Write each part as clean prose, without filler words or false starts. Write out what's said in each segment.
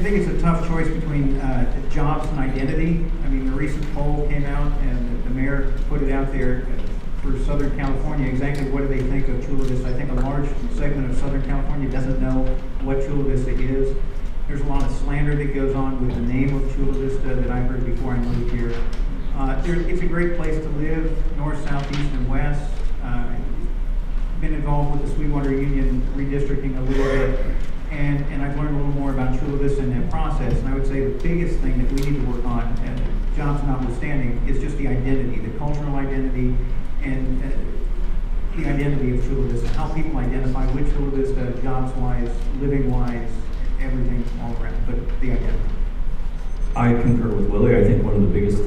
think it's a tough choice between jobs and identity. I mean, the recent poll came out and the mayor put it out there for Southern California, exactly what do they think of Chula Vista. I think a large segment of Southern California doesn't know what Chula Vista is. There's a lot of slander that goes on with the name of Chula Vista that I heard before I moved here. It's a great place to live, north, south, east, and west. Been involved with the Sweetwater Union redistricting a little bit, and I've learned a little more about Chula Vista in that process. And I would say the biggest thing that we need to work on, and jobs notwithstanding, is just the identity, the cultural identity, and the identity of Chula Vista. How people identify with Chula Vista, jobs-wise, living-wise, everything all around, but the identity. I concur with Willie. I think one of the biggest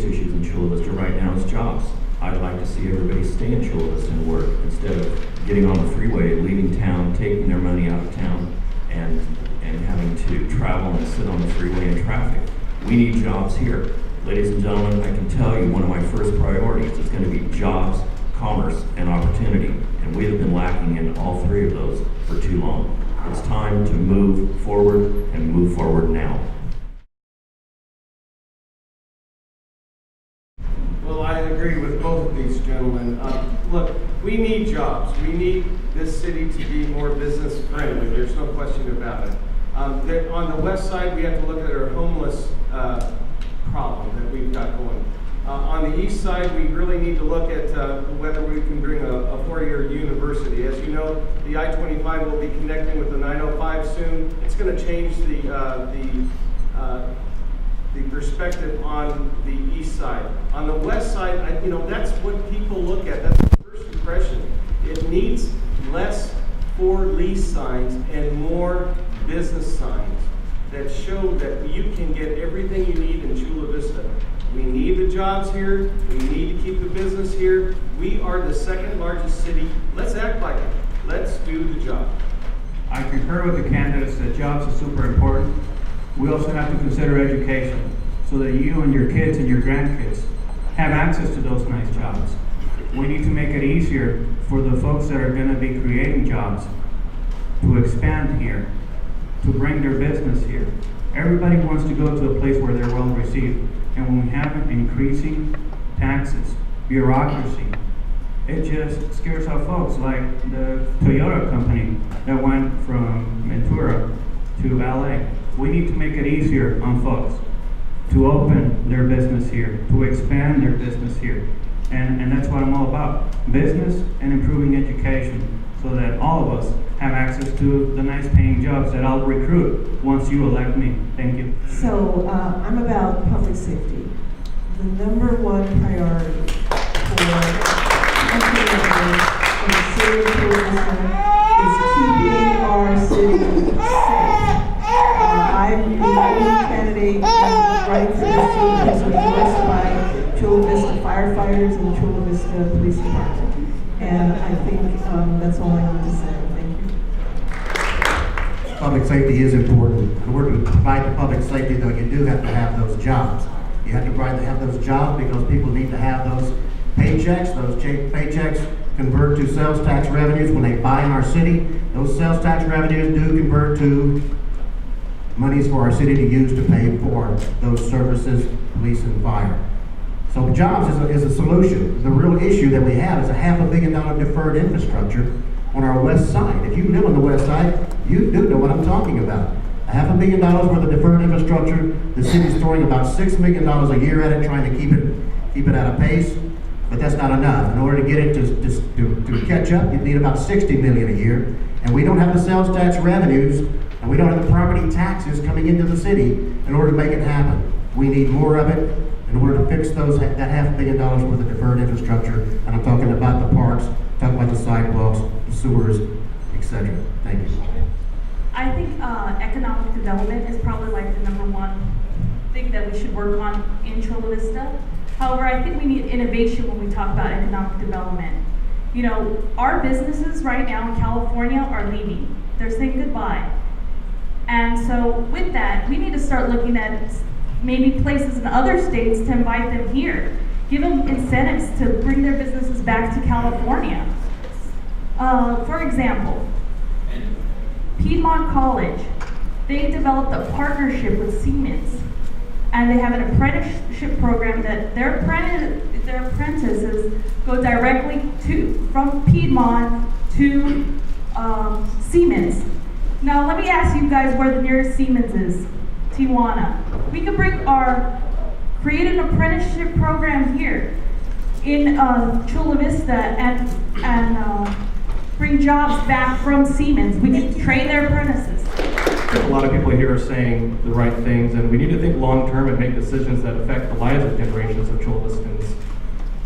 issues in Chula Vista right now is jobs. I'd like to see everybody stay in Chula Vista and work instead of getting on the freeway, leaving town, taking their money out of town, and having to travel and sit on the freeway in traffic. We need jobs here. Ladies and gentlemen, I can tell you one of my first priorities is going to be jobs, commerce, and opportunity. And we have been lacking in all three of those for too long. It's time to move forward and move forward now. Well, I agree with both of these gentlemen. Look, we need jobs. We need this city to be more business friendly. There's no question about it. On the west side, we have to look at our homeless problem that we've got going. On the east side, we really need to look at whether we can bring a four-year university. As you know, the I-25 will be connecting with the 905 soon. It's going to change the perspective on the east side. On the west side, that's what people look at. That's the first impression. It needs less for lease signs and more business signs that show that you can get everything you need in Chula Vista. We need the jobs here. We need to keep the business here. We are the second largest city. Let's act like it. Let's do the job. I concur with the candidates that jobs are super important. We also have to consider education so that you and your kids and your grandkids have access to those nice jobs. We need to make it easier for the folks that are going to be creating jobs to expand here, to bring their business here. Everybody wants to go to a place where they're well received. And when we have increasing taxes, bureaucracy, it just scares off folks, like the Toyota company that went from Ventura to LA. We need to make it easier on folks to open their business here, to expand their business here. And that's what I'm all about. Business and improving education so that all of us have access to the nice paying jobs that I'll recruit once you elect me. Thank you. So I'm about public safety. The number one priority for the city of Chula Vista is keeping our city safe. I'm the only candidate running for this seat who's endorsed by Chula Vista firefighters and the Chula Vista Police Department. And I think that's all I need to say. Thank you. Public safety is important. In order to provide the public safety, though, you do have to have those jobs. You have to have those jobs because people need to have those paychecks. Those paychecks convert to sales tax revenues when they buy in our city. Those sales tax revenues do convert to monies for our city to use to pay for those services, police and fire. So jobs is a solution. The real issue that we have is a $500 million deferred infrastructure on our west side. If you live on the west side, you do know what I'm talking about. $500 million worth of deferred infrastructure. The city's throwing about $6 million a year at it, trying to keep it at a pace, but that's not enough. In order to get it to catch up, you need about $60 million a year, and we don't have the sales tax revenues, and we don't have the property taxes coming into the city in order to make it happen. We need more of it in order to fix that $500 million worth of deferred infrastructure. And I'm talking about the parks, talking about the sidewalks, the sewers, etc. Thank you. I think economic development is probably like the number one thing that we should work on in Chula Vista. However, I think we need innovation when we talk about economic development. You know, our businesses right now in California are leaving. They're saying goodbye. And so with that, we need to start looking at maybe places in other states to invite them here. Give them incentives to bring their businesses back to California. For example, Piedmont College they developed a partnership with Siemens. And they have an apprenticeship program that their apprentices go directly from Piedmont to Siemens. Now let me ask you guys where the nearest Siemens is. Tijuana. We could create an apprenticeship program here in Chula Vista and bring jobs back from Siemens. We could train their apprentices. A lot of people here are saying the right things, and we need to think long-term and make decisions that affect the lives of generations of Chula Vistans.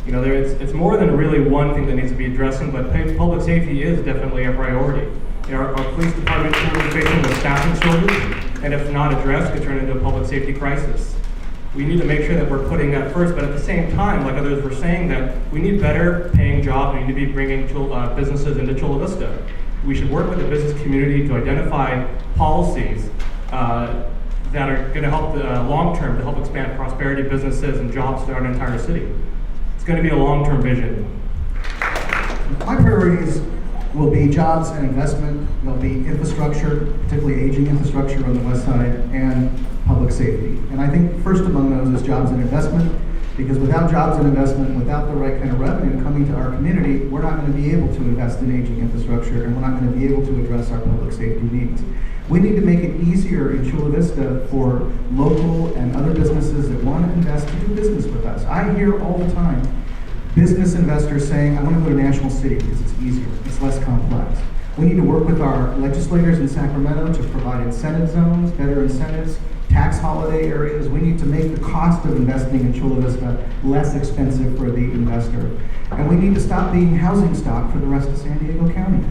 You know, it's more than really one thing that needs to be addressing, but public safety is definitely a priority. You know, our police department is facing a staffing shortage, and if not addressed, could turn into a public safety crisis. We need to make sure that we're putting that first, but at the same time, like others were saying, that we need better paying jobs. We need to be bringing businesses into Chula Vista. We should work with the business community to identify policies that are going to help long-term to help expand prosperity, businesses, and jobs throughout an entire city. It's going to be a long-term vision. My priorities will be jobs and investment. There'll be infrastructure, particularly aging infrastructure on the west side, and public safety. And I think first among those is jobs and investment, because without jobs and investment, without the right kind of revenue coming to our community, we're not going to be able to invest in aging infrastructure, and we're not going to be able to address our public safety needs. We need to make it easier in Chula Vista for local and other businesses that want to invest to do business with us. I hear all the time business investors saying, I want to go to National City because it's easier, it's less complex. We need to work with our legislators in Sacramento to provide incentive zones, better incentives, tax holiday areas. We need to make the cost of investing in Chula Vista less expensive for the investor. And we need to stop being housing stock for the rest of San Diego County.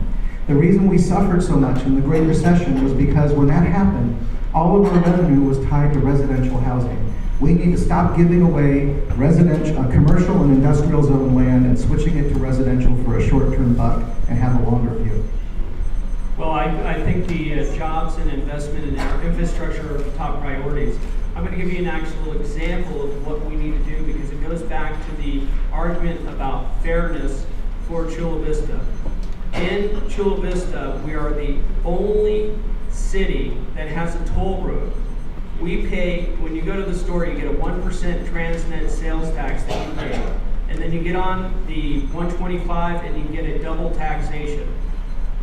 The reason we suffered so much in the Great Recession was because when that happened, all of our revenue was tied to residential housing. We need to stop giving away commercial and industrial zone land and switching it to residential for a short-term buck and have a longer view. Well, I think the jobs and investment in our infrastructure are the top priorities. I'm going to give you an actual example of what we need to do because it goes back to the argument about fairness for Chula Vista. In Chula Vista, we are the only city that has a toll road. We pay, when you go to the store, you get a 1% Transnet sales tax that you pay. And then you get on the 125 and you get a double taxation.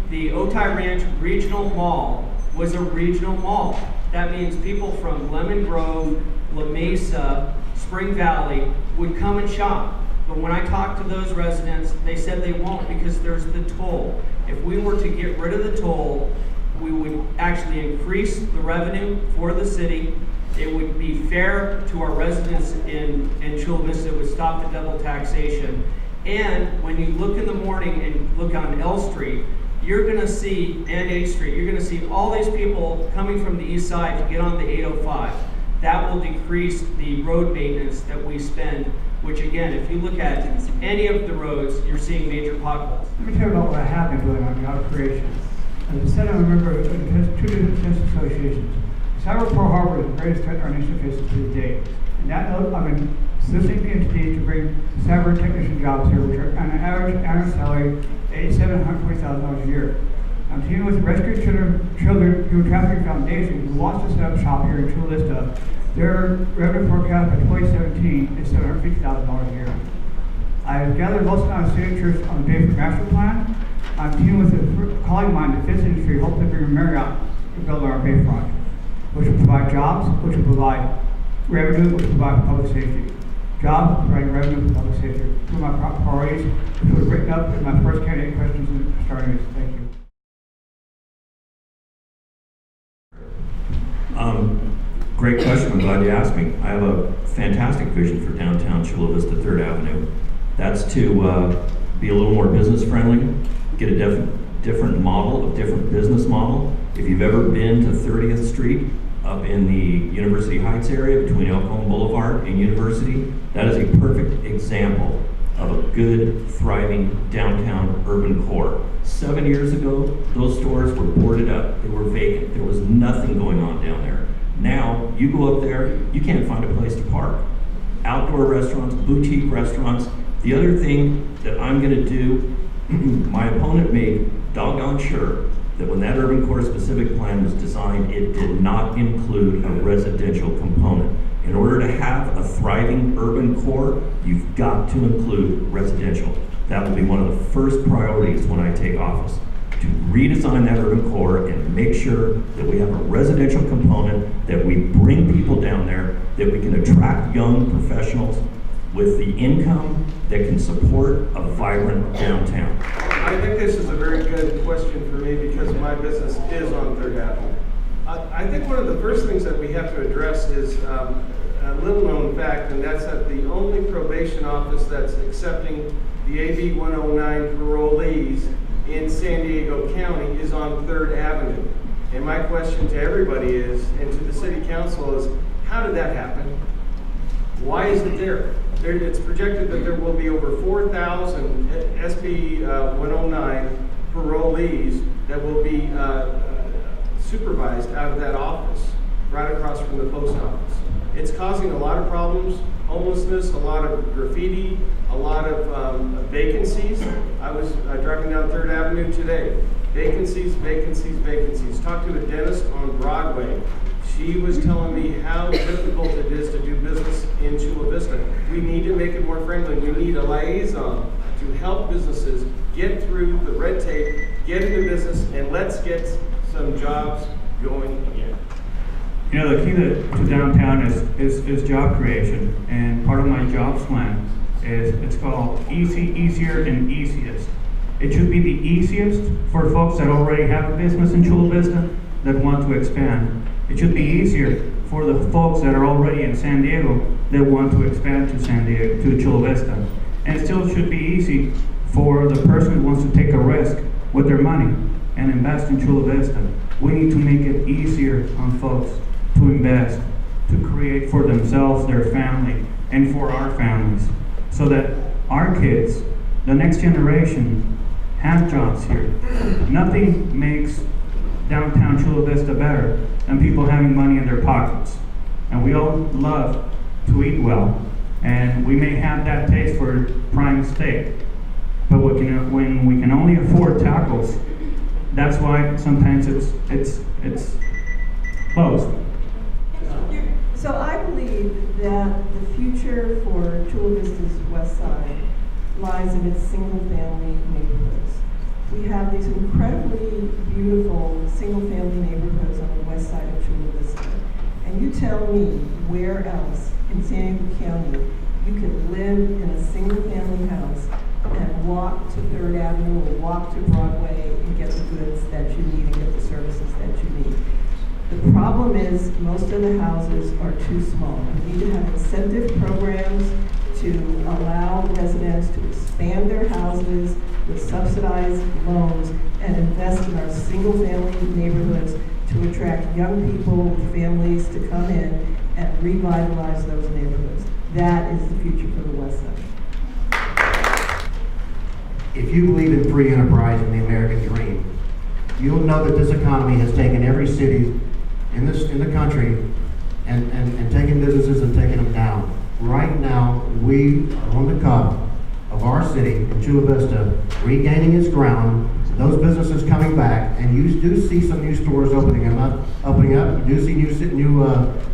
The Otay Ranch Regional Mall was a regional mall. That means people from Lemon Grove, La Mesa, Spring Valley would come and shop. But when I talked to those residents, they said they won't because there's the toll. If we were to get rid of the toll, we would actually increase the revenue for the city. It would be fair to our residents in Chula Vista. It would stop the double taxation. And when you look in the morning and look on L Street, you're going to see, and 8th Street, you're going to see all these people coming from the east side to get on the 805. That will decrease the road maintenance that we spend, which again, if you look at any of the roads, you're seeing major potholes. Let me tell you about what I have been doing on job creation. As I said, I'm a member of two different business associations. Cyber Pearl Harbor is the greatest threat our nation faces to this day. And that note, I've been soliciting entities to bring cyber technician jobs here, which are on an average annual salary of $8,740,000 a year. I'm teaming with the Rescue Children Human Trafficking Foundation, who wants to set up shop here in Chula Vista. Their revenue forecast by 2017 is $750,000 a year. I've gathered most amount of signatures on the Bayfront Master Plan. I'm teaming with a colleague of mine in the defense industry, hoping to bring a Marriott to build our Bayfront, which will provide jobs, which will provide revenue, which will provide public safety. Jobs, providing revenue for public safety. Two of my priorities, which were written up in my first candidate questions and starting this. Thank you. Great question. I'm glad you asked me. I have a fantastic vision for downtown Chula Vista 3rd Avenue. That's to be a little more business friendly, get a different model, a different business model. If you've ever been to 30th Street up in the University Heights area between El Cajon Boulevard and University, that is a perfect example of a good, thriving downtown urban core. 7 years ago, those stores were boarded up. They were vacant. There was nothing going on down there. Now, you go up there, you can't find a place to park. Outdoor restaurants, boutique restaurants. The other thing that I'm gonna do, my opponent made doggone sure that when that urban core specific plan was designed, it did not include a residential component. In order to have a thriving urban core, you've got to include residential. That will be one of the first priorities when I take office, to redesign that urban core and make sure that we have a residential component, that we bring people down there, that we can attract young professionals with the income that can support a vibrant downtown. I think this is a very good question for me because my business is on Third Avenue. I think one of the first things that we have to address is a little known fact, and that's that the only probation office that's accepting the AB 109 parolees in San Diego County is on Third Avenue. And my question to everybody is, and to the city council is, how did that happen? Why is it there? It's projected that there will be over 4,000 SB 109 parolees that will be supervised out of that office, right across from the post office. It's causing a lot of problems, homelessness, a lot of graffiti, a lot of vacancies. I was driving down Third Avenue today. Vacancies, vacancies, vacancies. Talked to a dentist on Broadway. She was telling me how difficult it is to do business in Chula Vista. We need to make it more friendly. We need a liaison to help businesses get through the red tape, get into business, and let's get some jobs going again. You know, the key to downtown is job creation, and part of my jobs plan is, it's called easy, easier, and easiest. It should be the easiest for folks that already have a business in Chula Vista that want to expand. It should be easier for the folks that are already in San Diego that want to expand to San Diego, to Chula Vista. And it still should be easy for the person who wants to take a risk with their money and invest in Chula Vista. We need to make it easier on folks to invest, to create for themselves, their family, and for our families, so that our kids, the next generation, have jobs here. Nothing makes downtown Chula Vista better than people having money in their pockets. And we all love to eat well, and we may have that taste for prime steak, but when we can only afford tacos, that's why sometimes it's closed. So I believe that the future for Chula Vista's west side lies in its single-family neighborhoods. We have these incredibly beautiful single-family neighborhoods on the west side of Chula Vista. And you tell me where else in San Diego County you could live in a single-family house and walk to Third Avenue or walk to Broadway and get the goods that you need and get the services that you need. The problem is most of the houses are too small. We need to have incentive programs to allow residents to expand their houses with subsidized loans and invest in our single-family neighborhoods to attract young people with families to come in and revitalize those neighborhoods. That is the future for the west side. If you believe in free enterprise and the American dream, you'll know that this economy has taken every city in the country and taken businesses and taken them down. Right now, we are on the cusp of our city in Chula Vista regaining its ground, those businesses coming back, and you do see some new stores opening up. You do see new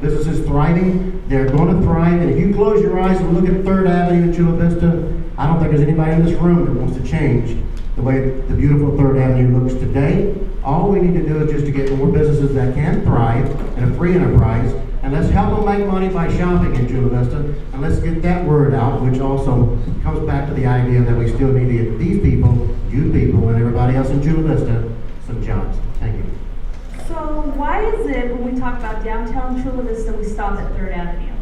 businesses thriving. They're going to thrive, and if you close your eyes and look at Third Avenue in Chula Vista, I don't think there's anybody in this room that wants to change the way the beautiful Third Avenue looks today. All we need to do is just to get more businesses that can thrive in a free enterprise, and let's help them make money by shopping in Chula Vista, and let's get that word out, which also comes back to the idea that we still need to get these people, you people, and everybody else in Chula Vista some jobs. Thank you. So why is it when we talk about downtown Chula Vista, we stop at Third Avenue?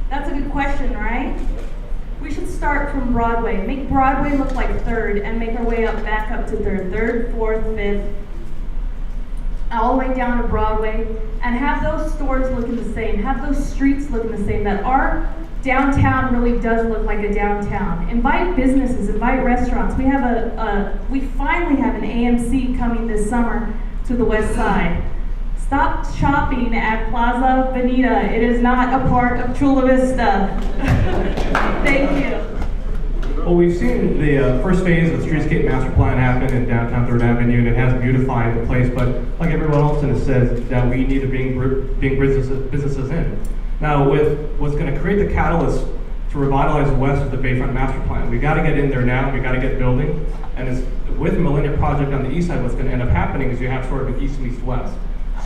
That's a good question, right? We should start from Broadway, make Broadway look like Third, and make our way back up to Third, Fourth, Fifth, all the way down to Broadway, and have those stores looking the same, have those streets looking the same, that our downtown really does look like a downtown. Invite businesses, invite restaurants. We finally have an AMC coming this summer to the west side. Stop shopping at Plaza Veneta. It is not a part of Chula Vista. Thank you. Well, we've seen the first phase of the streetscape master plan happen in downtown 3rd Avenue, and it has beautified the place, but like everyone else has said, that we need to bring businesses in. Now, with what's going to create the catalyst to revitalize the west of the Bayfront master plan, we got to get in there now, we got to get building, and it's, with the Millennium Project on the east side, what's going to end up happening is you have sort of an east meets west.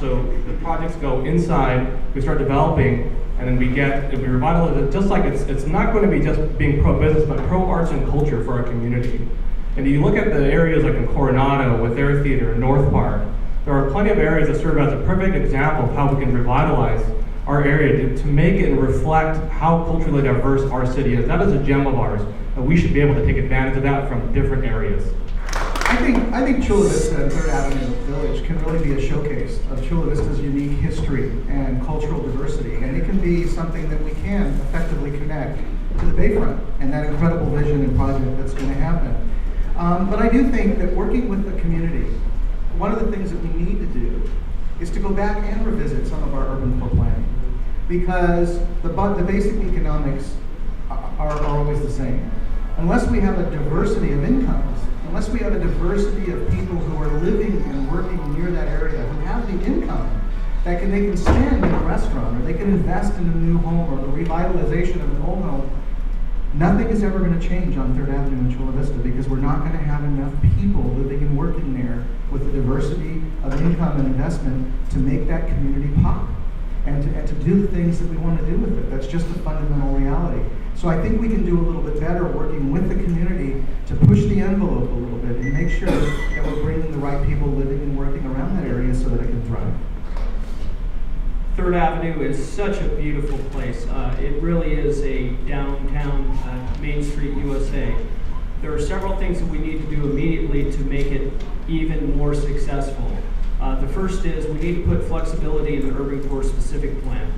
So the projects go inside, we start developing, and then we revitalize it, just like it's not going to be just being pro-business, but pro-arts and culture for our community. And you look at the areas like in Coronado with their theater and North Park, there are plenty of areas that serve as a perfect example of how we can revitalize our area to make it and reflect how culturally diverse our city is. That is a gem of ours, and we should be able to take advantage of that from different areas. I think Chula Vista and 3rd Avenue Village can really be a showcase of Chula Vista's unique history and cultural diversity, and it can be something that we can effectively connect to the Bayfront and that incredible vision and project that's going to happen. But I do think that working with the community, one of the things that we need to do is to go back and revisit some of our urban core planning, because the basic economics are always the same. Unless we have a diversity of incomes, unless we have a diversity of people who are living and working near that area, who have the income that they can stand in a restaurant, or they can invest in a new home, or the revitalization of an old home, nothing is ever going to change on 3rd Avenue in Chula Vista, because we're not going to have enough people living and working there with the diversity of income and investment to make that community pop and to do the things that we want to do with it. That's just a fundamental reality. So I think we can do a little bit better working with the community to push the envelope a little bit and make sure that we're bringing the right people living and working around that area so that it can thrive. 3rd Avenue is such a beautiful place. It really is a downtown Main Street USA. There are several things that we need to do immediately to make it even more successful. The first is we need to put flexibility in the urban core specific plan.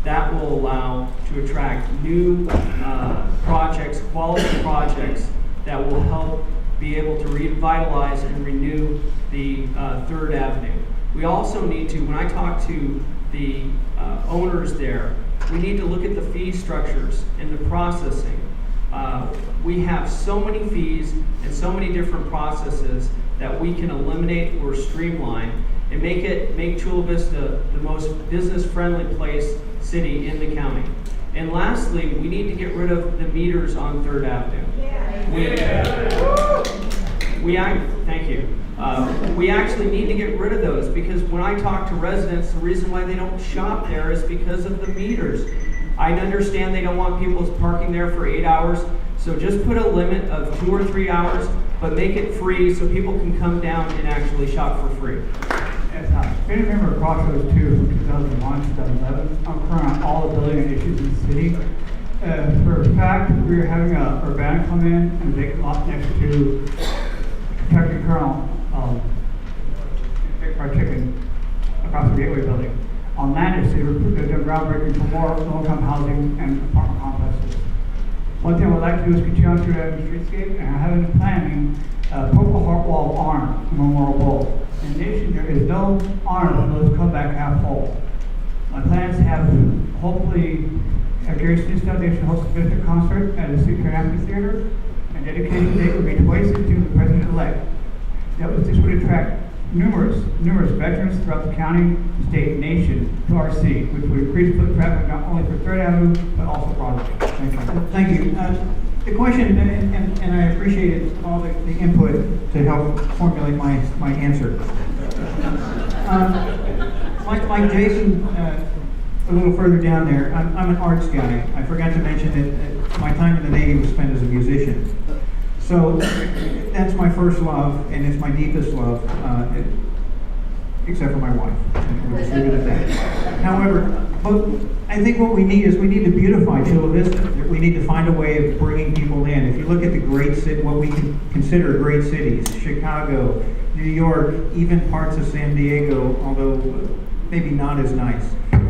That will allow to attract new projects, quality projects that will help be able to revitalize and renew the 3rd Avenue. We also need to, when I talk to the owners there, we need to look at the fee structures and the processing. We have so many fees and so many different processes that we can eliminate or streamline and make Chula Vista the most business-friendly city in the county. And lastly, we need to get rid of the meters on 3rd Avenue. Thank you. We actually need to get rid of those, because when I talk to residents, the reason why they don't shop there is because of the meters. I understand they don't want people parking there for 8 hours, so just put a limit of 2 or 3 hours, but make it free so people can come down and actually shop for free. Yes, been a member of Crossroads too from 2001 to 2011. I'm current on all the building issues in the city. For a fact, we were having a Urbana come in and they lot next to Kentucky Colonel, Big Fried Chicken, across the Gateway building. On Landis, they've done groundbreaking for more low-income housing and apartment complexes. One thing I would like to do is continue on through the streetscape, and I have been planning Purple Heart Wall of Honor Memorial Bowl. In addition, there is no honor for those come back half whole. My plans have hopefully Gary Smith Foundation host a benefit concert at the City Amphitheater, and dedication date would be 2016 for President-elect. This would attract numerous veterans throughout the county, state, and nation to our city, which would increase foot traffic not only for 3rd Avenue, but also Broadway. Thank you. Thank you. The question, and I appreciated all the input to help formulate my answer. Like Jason, a little further down there, I'm an arts guy. I forgot to mention that my time in the Navy was spent as a musician. So that's my first love, and it's my deepest love, except for my wife. We'll just leave it at that. However, I think what we need is we need to beautify Chula Vista. We need to find a way of bringing people in. If you look at the great city, what we can consider great cities, Chicago, New York, even parts of San Diego, although maybe not as nice.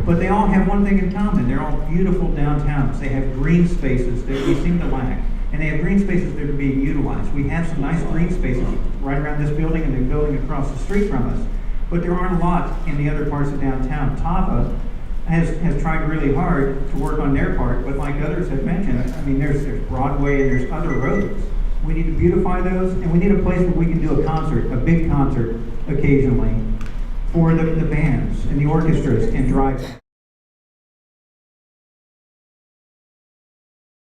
But they all have one thing in common. They're all beautiful downtowns. They have green spaces that we seem to lack. And they have green spaces that are being utilized. We have some nice green spaces right around this building and the building across the street from us. But there aren't a lot in the other parts of downtown. Tava has tried really hard to work on their part, but like others have mentioned, I mean, there's Broadway and there's other roads. We need to beautify those, and we need a place where we can do a concert, a big concert occasionally, for the bands and the orchestras and drive.